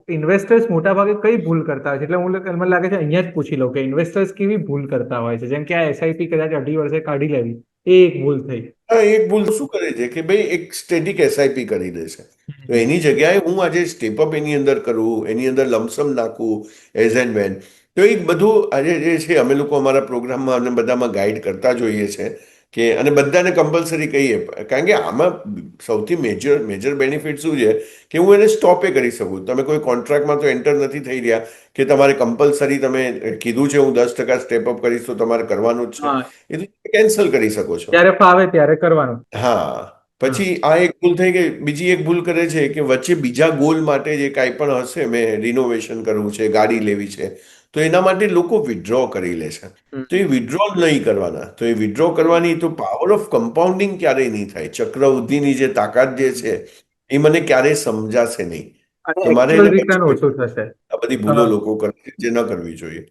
Investors મોટા ભાગે કઈ ભૂલ કરતા હોય છે? એટલે મને લાગે છે અહીંયા જ પૂછી લઉં કે ઇન્વેસ્ટર્સ કેવી ભૂલ કરતા હોય છે, જેમ કે આ એસઆઈપી કદાચ 2.5 વર્ષે કાઢી લેવી, એ એક ભૂલ થઈ. હા, એક ભૂલ શું કરે છે કે ભાઈ એક સ્ટેટિક એસઆઈપી કરી દે છે. તો હમ. એની જગ્યાએ હું આજે સ્ટેપઅપ એની અંદર કરું, એની અંદર લમસમ નાખું એઝ એન્ડ વેન. તો એ બધું આજે જે છે અમે લોકો અમારા પ્રોગ્રામમાં અને બધામાં ગાઈડ કરતા જોઈએ છે કે અને બધાને કમ્પલસરી કહીએ, કારણ કે આમાં સૌથી મેજર મેજર બેનિફિટ શું છે કે હું એને સ્ટોપે કરી શકું. તમે કોઈ કોન્ટ્રાક્ટમાં તો એન્ટર નથી થઈ રહ્યા કે તમારે કમ્પલસરી તમે કીધું છે હું 10% સ્ટેપઅપ કરીશ તો તમારે કરવાનું જ છે. હા, એ તો કેન્સલ કરી શકો છો. જ્યારે ફાવે ત્યારે કરવાનું. હા. હા. પછી આ એક ભૂલ થઈ ગઈ. બીજી એક ભૂલ કરે છે કે વચ્ચે બીજા ગોલ માટે જે કાંઈ પણ હશે, મેં રિનોવેશન કરવું છે, ગાડી લેવી છે, તો એના માટે લોકો વિથડ્રો કરી લે છે. તો એ હમ. વિથડ્રો નહીં કરવાના. તો એ વિથડ્રો કરવાની તો પાવર ઓફ કમ્પાઉન્ડિંગ ક્યારેય નહીં થાય. ચક્રવૃદ્ધિની જે તાકાત જે છે એ મને ક્યારેય સમજાશે નહીં. અને તો મારે એકચ્યુઅલ એને રિટર્ન પછી ઓછું થશે. આ બધી ભૂલો લોકો કરે છે જે ન કરવી જોઈએ.